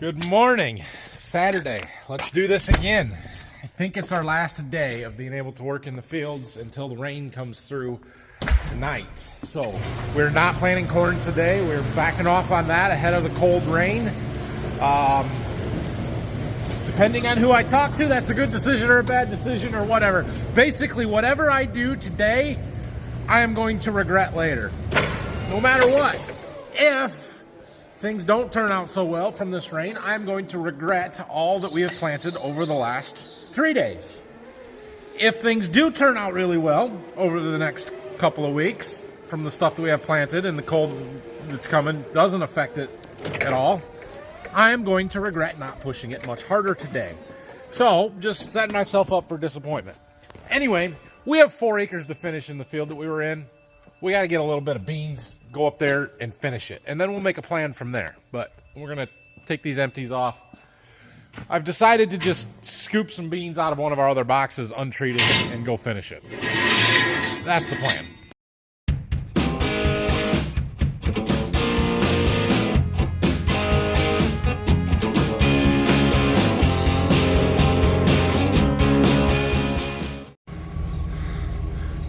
Good morning. Saturday. Let's do this again. I think it's our last day of being able to work in the fields until the rain comes through tonight. So we're not planting corn today. We're backing off on that ahead of the cold rain. Depending on who I talk to, that's a good decision or a bad decision or whatever. Basically, whatever I do today, I am going to regret later. No matter what. If things don't turn out so well from this rain, I'm going to regret all that we have planted over the last 3 days. If things do turn out really well over the next couple of weeks from the stuff that we have planted and the cold that's coming doesn't affect it at all, I am going to regret not pushing it much harder today. So, just setting myself up for disappointment. Anyway, we have 4 acres to finish in the field that we were in. We got to get a little bit of beans, go up there and finish it. And then we'll make a plan from there. But we're going to take these empties off. I've decided to just scoop some beans out of one of our other boxes untreated and go finish it. That's the plan.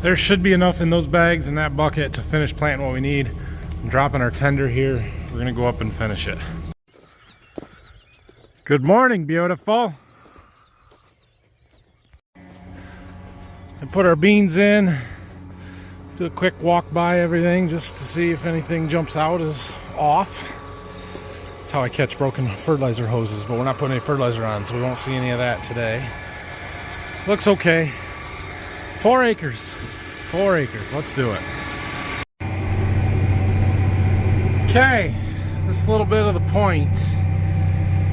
There should be enough in those bags in that bucket to finish planting what we need. I'm dropping our tender here. We're gonna go up and finish it. Good morning, beautiful. And put our beans in. Do a quick walk by everything just to see if anything jumps out is off. That's how I catch broken fertilizer hoses, but we're not putting any fertilizer on, so we won't see any of that today. Looks okay. 4 acres. 4 acres. Let's do it. Okay. This little bit of the point.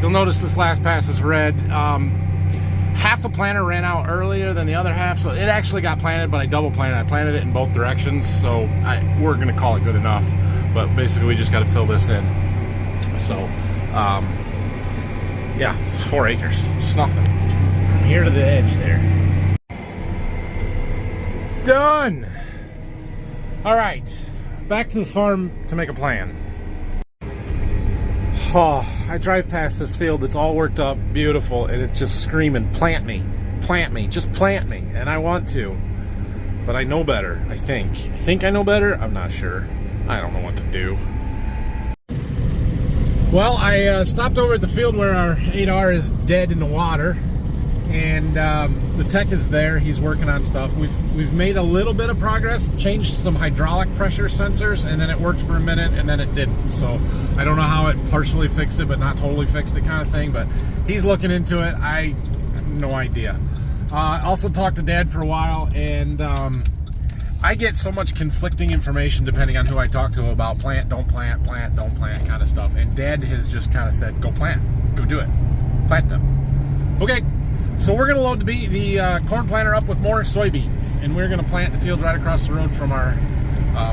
You'll notice this last pass is red. Half the planter ran out earlier than the other half, so it actually got planted, but I double planted. I planted it in both directions, so we're going to call it good enough. But basically, we just got to fill this in. So, yeah, it's 4 acres. It's nothing. It's from here to the edge there. Done. All right, back to the farm to make a plan. Oh, I drive past this field. It's all worked up, beautiful, and it's just screaming, plant me, just plant me. And I want to, but I know better. I think I know better. I'm not sure. I don't know what to do. Well, I stopped over at the field where our 8R is dead in the water. And the tech is there. He's working on stuff. We've made a little bit of progress, changed some hydraulic pressure sensors, and then it worked for a minute and then it didn't. So I don't know how it partially fixed it but not totally fixed it kind of thing, but he's looking into it. I have no idea. Also talked to Dad for a while, and I get so much conflicting information depending on who I talk to about plant, don't plant, plant, don't plant kind of stuff. And Dad has just kind of said, go plant, go do it, plant them. Okay. So we're going to load the corn planter up with more soybeans, and we're going to plant the field right across the road from our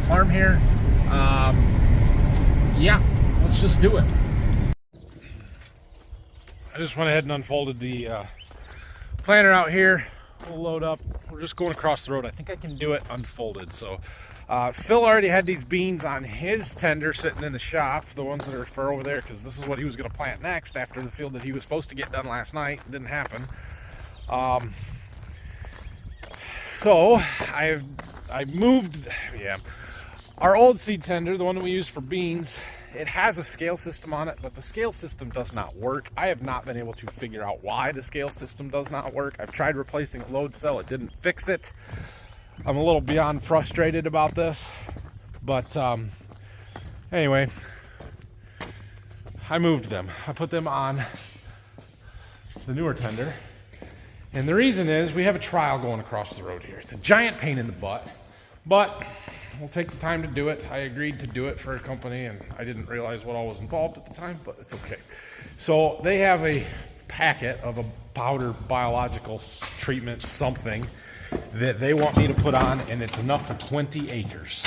farm here. Yeah, let's just do it. I just went ahead and unfolded the planter out here. We'll load up. We're just going across the road. I think I can do it unfolded. So Phil already had these beans on his tender sitting in the shop, the ones that are for over there, because this is what he was going to plant next after the field that he was supposed to get done last night. It didn't happen. So I moved, our old seed tender, the one that we use for beans, it has a scale system on it, but the scale system does not work. I have not been able to figure out why the scale system does not work. I've tried replacing a load cell. It didn't fix it. I'm a little beyond frustrated about this, but anyway, I moved them. I put them on the newer tender. And the reason is we have a trial going across the road here. It's a giant pain in the butt, but we'll take the time to do it. I agreed to do it for a company, and I didn't realize what all was involved at the time, but it's okay. So they have a packet of a powder biological treatment something that they want me to put on, and it's enough for 20 acres.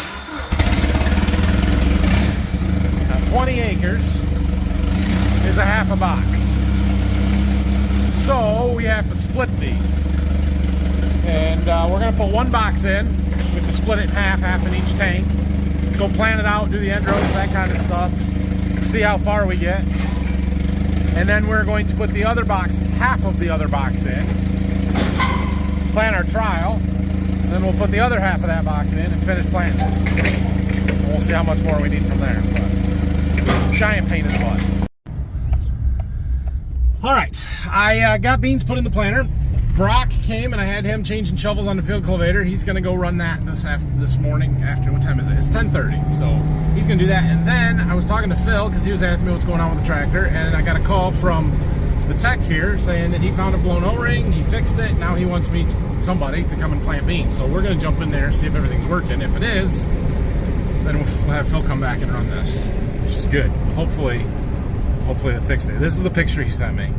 Now 20 acres is a half a box. So we have to split these, and we're going to put one box in. We have to split it in half in each tank, go plan it out, do the end rows, that kind of stuff, see how far we get, And then we're going to put the other box, half of the other box in, plan our trial, and then we'll put the other half of that box in and finish planting it. And we'll see how much more we need from there. But giant pain in the butt. All right, I got beans put in the planter. Brock came and I had him changing shovels on the field cultivator. He's gonna go run that this morning after, what time is it? It's 10:30, so he's gonna do that. And then I was talking to Phil because he was asking me what's going on with the tractor, and I got a call from the tech here saying that he found a blown O-ring, he fixed it, now he wants somebody to come and plant beans. So we're gonna jump in there and see if everything's working. If it is, then we'll have Phil come back and run this, which is good. Hopefully it fixed it. This is the picture he sent me.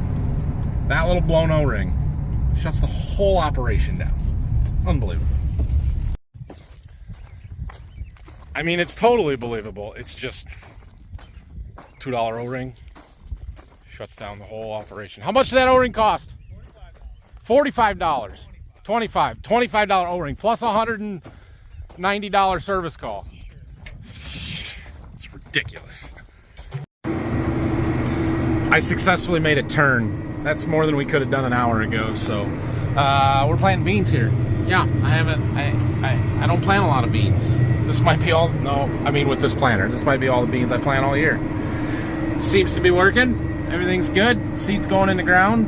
That little blown O-ring shuts the whole operation down. It's unbelievable. I mean, it's totally believable. It's just $2 O-ring shuts down the whole operation. How much did that O-ring cost? $45. $25 O-ring plus $190 service call. It's ridiculous. I successfully made a turn. That's more than we could have done an hour ago. So we're planting beans here. Yeah, I don't plant a lot of beans. This might be all, no, I mean with this planter, this might be all the beans I plant all year. Seems to be working. Everything's good. Seeds going in the ground.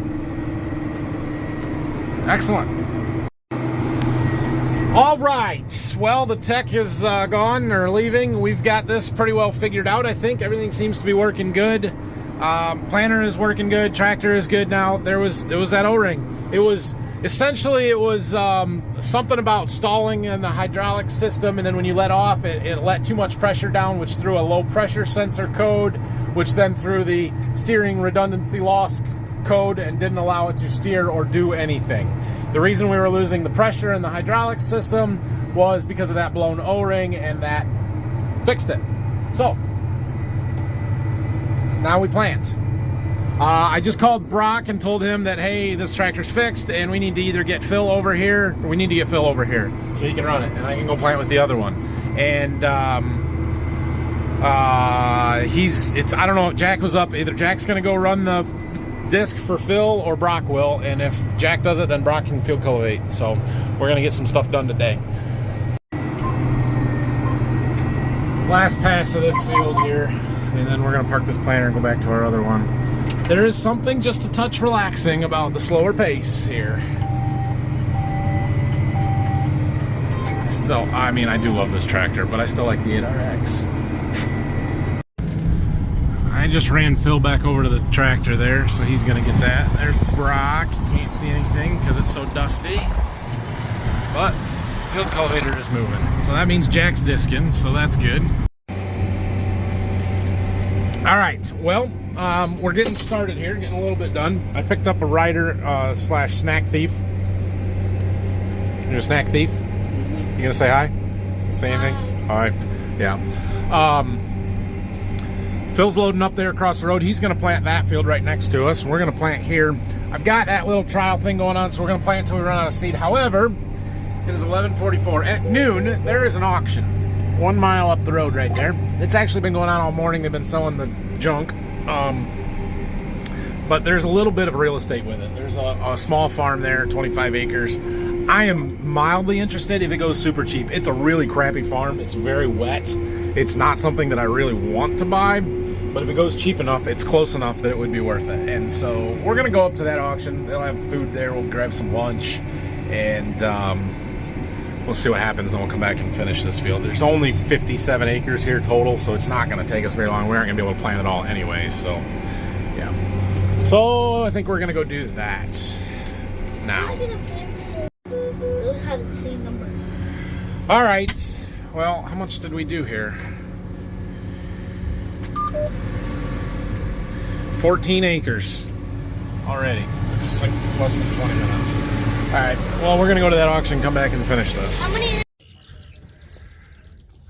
Excellent. All right. Well, the tech is gone or leaving. We've got this pretty well figured out, I think. Everything seems to be working good. Planter is working good. Tractor is good now. It was that O-ring. It was something about stalling in the hydraulic system, and then when you let off, it let too much pressure down, which threw a low pressure sensor code, which then threw the steering redundancy loss code and didn't allow it to steer or do anything. The reason we were losing the pressure in the hydraulic system was because of that blown O-ring, and that fixed it. So now we plant. I just called Brock and told him that, hey, this tractor's fixed and we need to either get Phil over here, or we need to get Phil over here so he can run it and I can go plant with the other one. And I don't know, Jack was up. Either Jack's gonna go run the disc for Phil or Brock will, and if Jack does it, then Brock can field cultivate. So we're gonna get some stuff done today. Last pass of this field here, and then we're gonna park this planter and go back to our other one. There is something just a touch relaxing about the slower pace here. Still, I mean, I do love this tractor, but I still like the 8RX. I just ran Phil back over to the tractor there, so he's gonna get that. There's Brock. You can't see anything because it's so dusty, but the field cultivator is moving. So that means Jack's disking, so that's good. All right, well, we're getting started here, getting a little bit done. I picked up a rider slash snack thief. You're a snack thief? You gonna say hi? Say anything? All right, yeah. Phil's loading up there across the road. He's gonna plant that field right next to us. We're gonna plant here. I've got that little trial thing going on, so we're gonna plant until we run out of seed. However, it is 11:44. At noon, there is an auction 1 mile up the road right there. It's actually been going on all morning. They've been selling the junk. But there's a little bit of real estate with it. There's a small farm there, 25 acres. I am mildly interested if it goes super cheap. It's a really crappy farm. It's very wet. It's not something that I really want to buy, but if it goes cheap enough, it's close enough that it would be worth it. And so we're gonna go up to that auction. They'll have food there. We'll grab some lunch, and we'll see what happens. Then we'll come back and finish this field. There's only 57 acres here total, so it's not gonna take us very long. We aren't gonna be able to plant it all anyway, so yeah. So I think we're gonna go do that now. Those have the same number. All right. Well, how much did we do here? 14 acres already. Took us like less than 20 minutes. All right. Well, we're gonna go to that auction, come back and finish this. How many?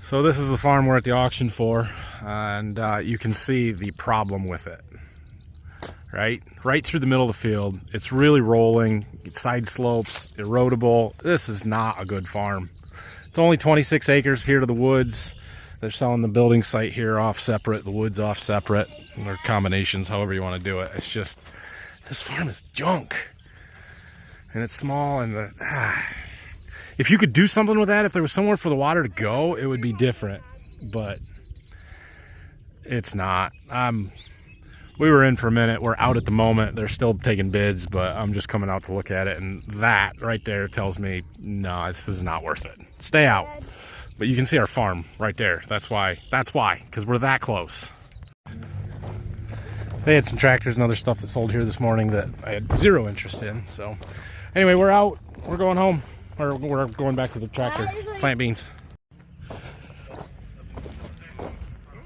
So this is the farm we're at the auction for, and you can see the problem with it. Right through the middle of the field. It's really rolling, side slopes, erodible. This is not a good farm. It's only 26 acres here to the woods. They're selling the building site here off separate, the woods off separate. or combinations, however you want to do it. It's just, this farm is junk. And it's small, and if you could do something with that, if there was somewhere for the water to go, it would be different. But it's not. We were in for a minute. We're out at the moment. They're still taking bids, but I'm just coming out to look at it, and that right there tells me, no, this is not worth it. Stay out. But you can see our farm right there. That's why, because we're that close. They had some tractors and other stuff that sold here this morning that I had zero interest in. So anyway, we're out. We're going home. Or we're going back to the tractor, plant beans.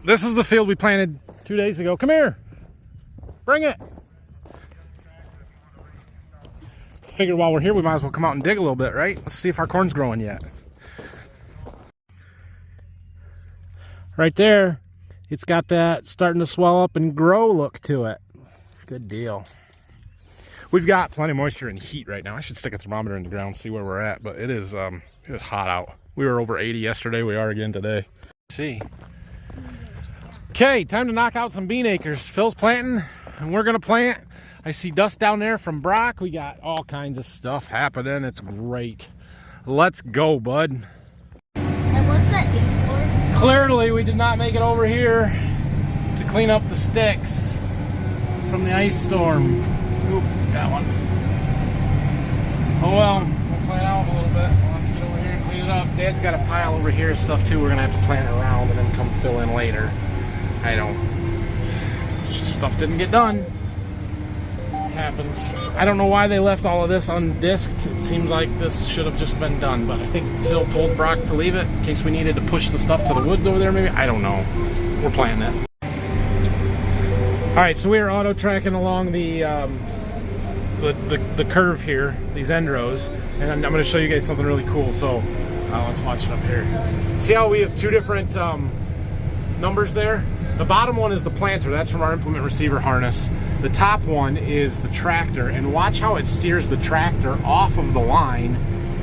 This is the field we planted 2 days ago. Come here. Bring it. Figured while we're here, we might as well come out and dig a little bit, right? Let's see if our corn's growing yet. Right there, it's got that starting to swell up and grow look to it. Good deal. We've got plenty of moisture and heat right now. I should stick a thermometer in the ground, see where we're at, but it is hot out. We were over 80 yesterday. We are again today. Let's see. Okay, time to knock out some bean acres. Phil's planting, and we're gonna plant. I see dust down there from Brock. We got all kinds of stuff happening. It's great. Let's go, bud. And what's that for? Clearly, we did not make it over here to clean up the sticks from the ice storm. Oop, got one. Oh well, we'll plant out a little bit. We'll have to get over here and clean it up. Dad's got a pile over here of stuff too. We're gonna have to plant it around and then come fill in later. Stuff didn't get done. It happens. I don't know why they left all of this undisced. It seems like this should have just been done, but I think Phil told Brock to leave it in case we needed to push the stuff to the woods over there maybe. I don't know. We're planting it. Alright, so we are auto tracking along the curve here, these end rows, and I'm going to show you guys something really cool. So let's watch it up here. See how we have two different numbers there? The bottom one is the planter. That's from our implement receiver harness. The top one is the tractor, and watch how it steers the tractor off of the line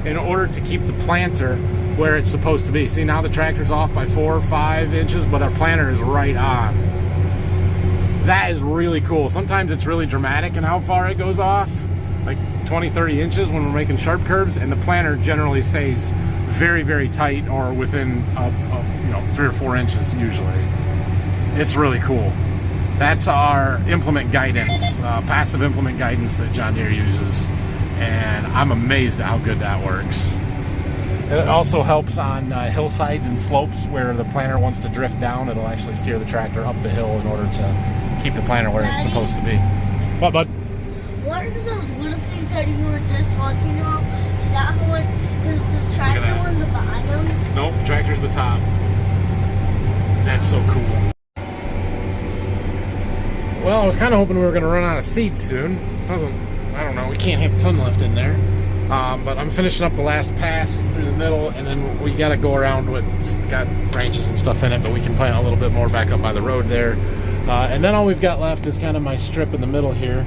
in order to keep the planter where it's supposed to be. See, now the tractor's off by 4 or 5 inches, but our planter is right on. That is really cool. Sometimes it's really dramatic in how far it goes off, like 20, 30 inches when we're making sharp curves, and the planter generally stays very, very tight or within 3 or 4 inches usually. It's really cool. That's our implement guidance, passive implement guidance that John Deere uses, and I'm amazed at how good that works. It also helps on hillsides and slopes where the planter wants to drift down. It'll actually steer the tractor up the hill in order to keep the planter where it's supposed to be. What, bud? What are those little things that you were just talking about? Is that how is the tractor on the bottom? Nope, tractor's the top. That's so cool. Well, I was kind of hoping we were going to run out of seed soon. I don't know, we can't have a ton left in there. But I'm finishing up the last pass through the middle, and then we got to go around with, it's got branches and stuff in it, but we can plant a little bit more back up by the road there. And then all we've got left is kind of my strip in the middle here.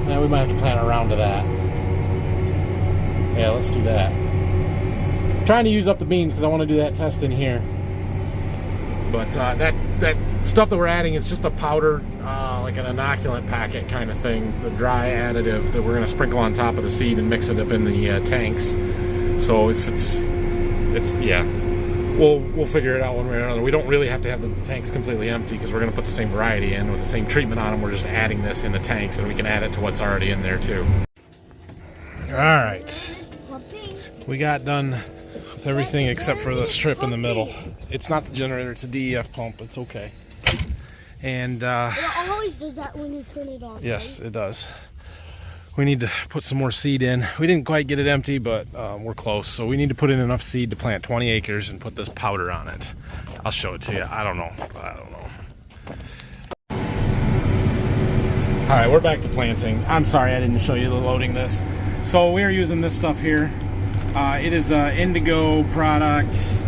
Now we might have to plant around to that. Yeah, let's do that. I'm trying to use up the beans because I want to do that test in here. But that stuff that we're adding is just a powder, like an inoculant packet kind of thing, the dry additive that we're going to sprinkle on top of the seed and mix it up in the tanks. So if yeah, we'll figure it out one way or another. We don't really have to have the tanks completely empty because we're going to put the same variety in with the same treatment on them. We're just adding this in the tanks, and we can add it to what's already in there too. All right, we got done with everything except for the strip in the middle. It's not the generator, it's a DEF pump. It's okay. And it always does that when you turn it on. yes, right? it does. We need to put some more seed in. We didn't quite get it empty, but we're close. So we need to put in enough seed to plant 20 acres and put this powder on it. I'll show it to you. I don't know. All right, we're back to planting. I'm sorry I didn't show you the loading this. So we are using this stuff here. It is Indigo product,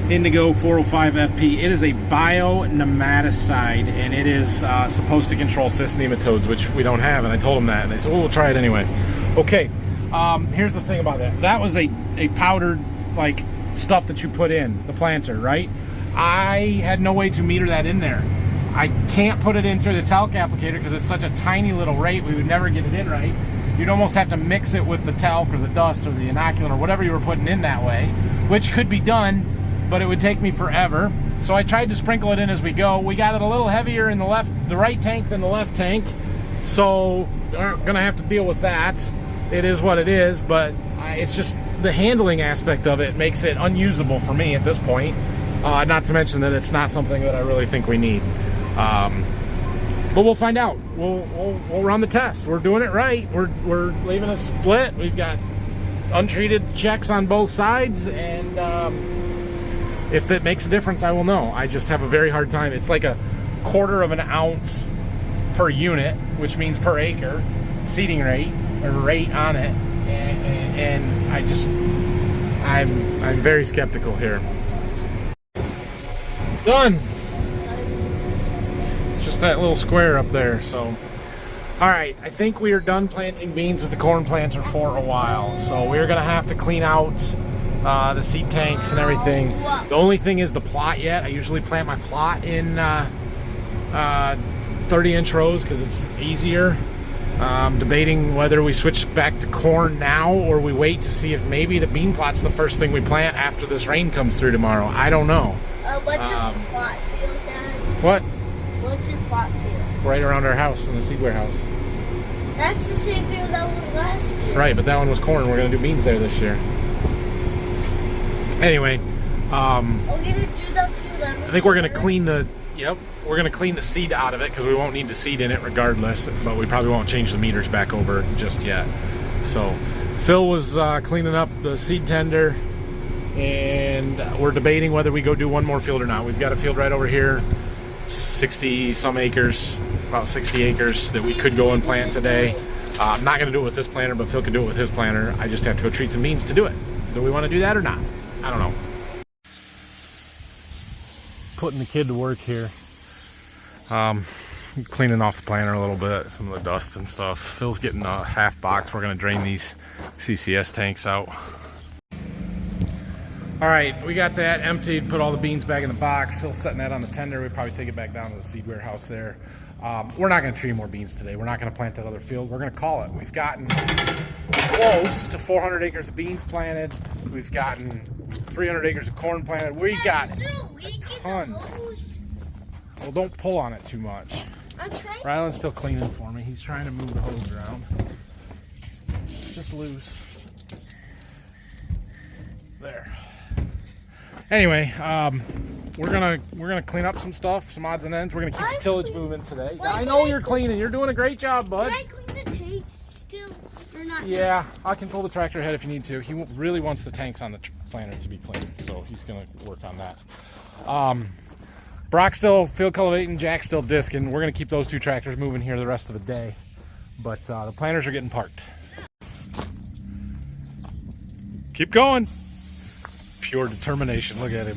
Indigo 405 FP. It is a bio-nematicide, and it is supposed to control cyst nematodes, which we don't have, and I told them that, and they said, well, we'll try it anyway. Okay, here's the thing about that. That was a powdered, like, stuff that you put in the planter, right? I had no way to meter that in there. I can't put it in through the talc applicator because it's such a tiny little rate, we would never get it in right. You'd almost have to mix it with the talc or the dust or the inoculant or whatever you were putting in that way, which could be done, but it would take me forever. So I tried to sprinkle it in as we go. We got it a little heavier in the right tank than the left tank, so we're gonna have to deal with that. It is what it is, but it's just the handling aspect of it makes it unusable for me at this point. Not to mention that it's not something that I really think we need. But we'll find out. We'll run the test. We're doing it right. We're leaving a split. We've got untreated checks on both sides, and if that makes a difference, I will know. I just have a very hard time. It's like a 1/4 of an ounce per unit, which means per acre seeding rate or rate on it, and I'm very skeptical here. Done. Just that little square up there. So all right, I think we are done planting beans with the corn planter for a while, so we're gonna have to clean out the seed tanks and everything. The only thing is the plot yet. I usually plant my plot in 30-inch rows because it's easier. I'm debating whether we switch back to corn now or we wait to see if maybe the bean plot's the first thing we plant after this rain comes through tomorrow. I don't know. What's your plot field, Dad? What? What's your plot field? Right around our house in the seed warehouse. That's the same field that was last year. Right, but that one was corn. We're gonna do beans there this year. Anyway, We're gonna do that field every I think we're gonna year. clean the. Yep, we're gonna clean the seed out of it because we won't need the seed in it regardless. But we probably won't change the meters back over just yet. So, Phil was cleaning up the seed tender, and we're debating whether we go do one more field or not. We've got a field right over here, 60 some acres, about 60 acres that we could go and plant today. I'm not gonna do it with this planter, but Phil can do it with his planter. I just have to go treat some beans to do it. Do we want to do that or not? I don't know. Putting the kid to work here. Cleaning off the planter a little bit, some of the dust and stuff. Phil's getting a half box. We're gonna drain these CCS tanks out. All right, we got that emptied, put all the beans back in the box. Phil's setting that on the tender. We'll probably take it back down to the seed warehouse there. We're not gonna treat any more beans today. We're not gonna plant that other field. We're gonna call it. We've gotten close to 400 acres of beans planted. We've gotten 300 acres of corn planted. We got a ton. Well, don't pull on it too much. I'm trying. Ryland's still cleaning for me. He's trying to move the hose around. It's just loose. There. Anyway, we're gonna clean up some stuff, some odds and ends. We're gonna keep the tillage moving today. I know you're cleaning. You're doing a great job, bud. Can I clean the tanks still or not? Yeah, I can pull the tractor ahead if you need to. He really wants the tanks on the planter to be clean, so he's gonna work on that. Brock's still field cultivating, Jack's still disking. We're gonna keep those two tractors moving here the rest of the day, but the planters are getting parked. Keep going. Pure determination. Look at him.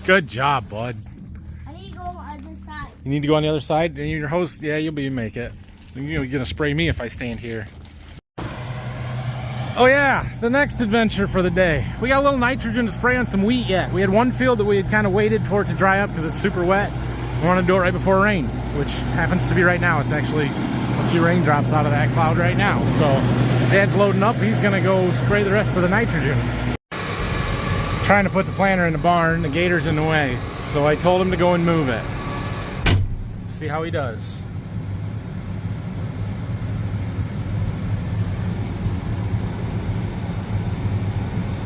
Good job, bud. I need to go on the side. You need to go on the other side? And your hose, yeah, you'll make it. You're gonna spray me if I stand here. Oh yeah, the next adventure for the day. We got a little nitrogen to spray on some wheat yet. We had one field that we had kind of waited for it to dry up because it's super wet. We want to do it right before rain, which happens to be right now. It's actually a few raindrops out of that cloud right now. So Dad's loading up. He's gonna go spray the rest of the nitrogen. Trying to put the planter in the barn. The gator's in the way. So I told him to go and move it. Let's see how he does.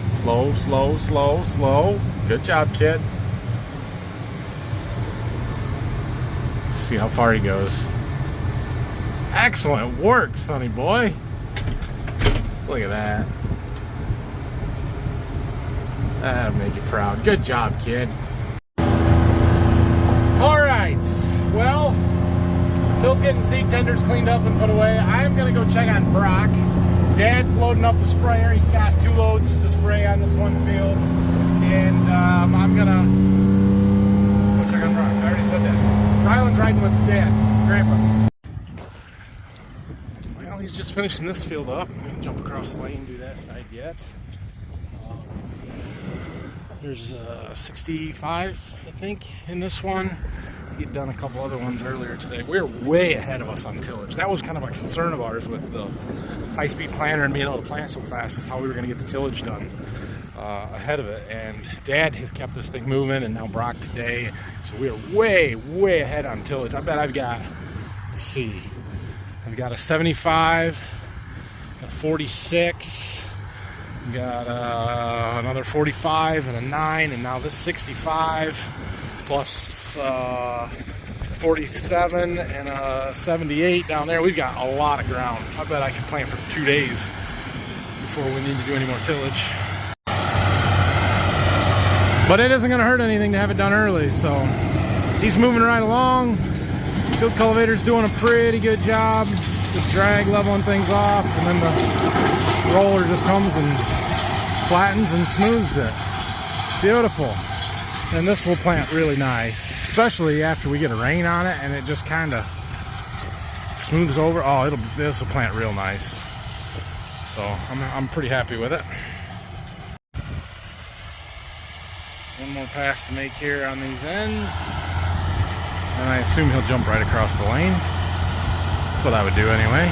Slow, slow, slow, slow. Good job, kid. Let's see how far he goes. Excellent work, sonny boy. Look at that. That'll make you proud. Good job, kid. All right. Well, Phil's getting seed tenders cleaned up and put away. I'm going to go check on Brock. Dad's loading up the sprayer. He's got 2 loads to spray on this one field. And I'm going to go check on Brock. I already said that. Ryland's riding with Dad, Grandpa. Well, he's just finishing this field up. I'm going to jump across the lane and do that side yet. There's 65, I think, in this one. He'd done a couple other ones earlier today. We're way ahead of us on tillage. That was kind of a concern of ours with the high-speed planter and being able to plant so fast, is how we were going to get the tillage done ahead of it. And Dad has kept this thing moving, and now Brock today. So we are way, way ahead on tillage. I bet I've got, let's see, I've got a 75, got a 46, got another 45 and a 9, and now this 65 plus 47 and a 78 down there. We've got a lot of ground. I bet I could plant for 2 days before we need to do any more tillage. But it isn't going to hurt anything to have it done early, so he's moving right along. Field cultivator's doing a pretty good job. Just drag leveling things off, and then the roller just comes and flattens and smooths it. Beautiful. And this will plant really nice, especially after we get a rain on it and it just kind of smooths over. Oh, this will plant real nice. So I'm pretty happy with it. One more pass to make here on these ends, and I assume he'll jump right across the lane. That's what I would do anyway.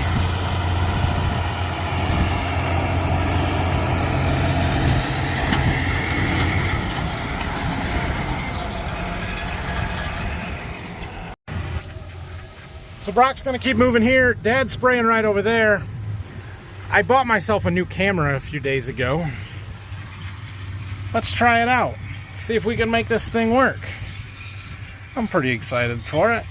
So Brock's gonna keep moving here. Dad's spraying right over there. I bought myself a new camera a few days ago. Let's try it out. See if we can make this thing work. I'm pretty excited for it.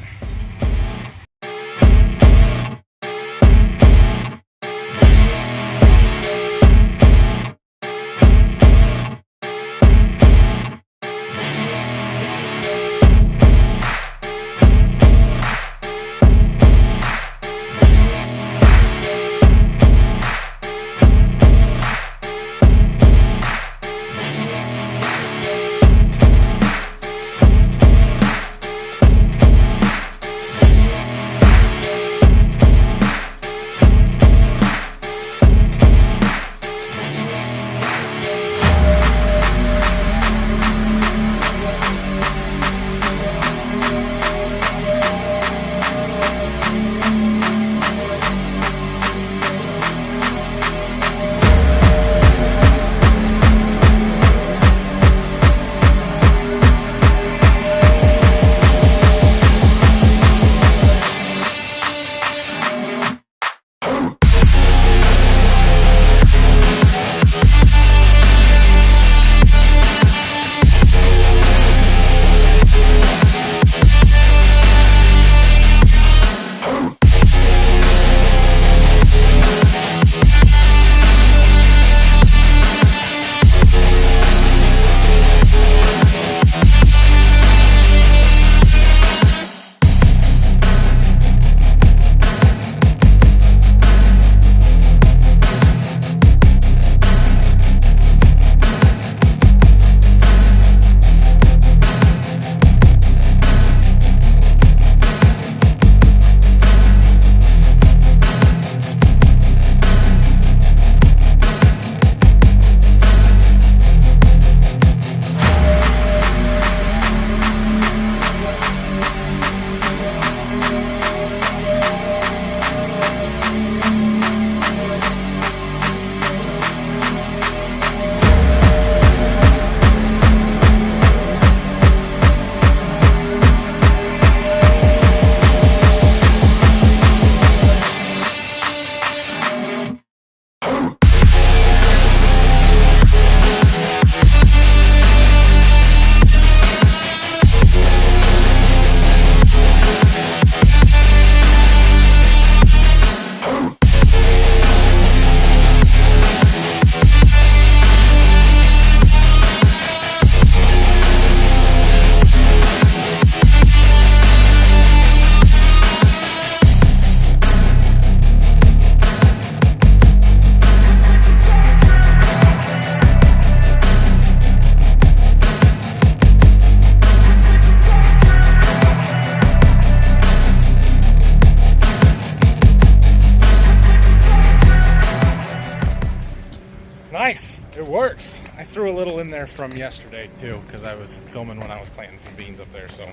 threw a little in there from yesterday too, because I was filming when I was planting some beans up there. So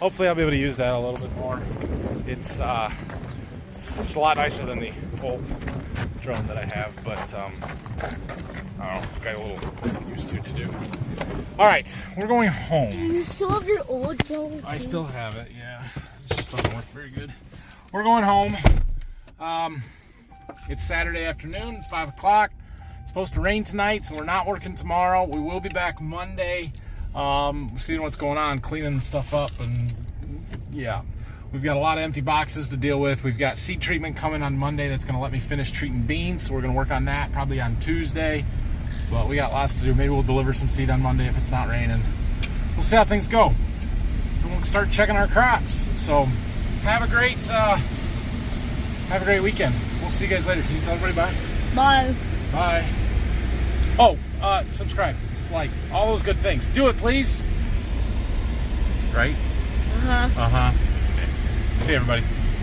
hopefully I'll be able to use that a little bit more. It's a lot nicer than the old drone that I have, but I don't know, got a little used to do. All right, we're going home. Do you still have your old drone? I still have it, yeah. It just doesn't work very good. We're going home. It's Saturday afternoon, 5 o'clock. It's supposed to rain tonight, so we're not working tomorrow. We will be back Monday, seeing what's going on, cleaning stuff up, and yeah. We've got a lot of empty boxes to deal with. We've got seed treatment coming on Monday that's going to let me finish treating beans, so we're going to work on that probably on Tuesday. But we got lots to do. Maybe we'll deliver some seed on Monday if it's not raining. We'll see how things go. And we'll start checking our crops. So have a great weekend. We'll see you guys later. Can you tell everybody bye? Bye. Bye. Oh, subscribe, like, all those good things. Do it, please. Right? Uh-huh. Uh-huh. Okay. See you, everybody.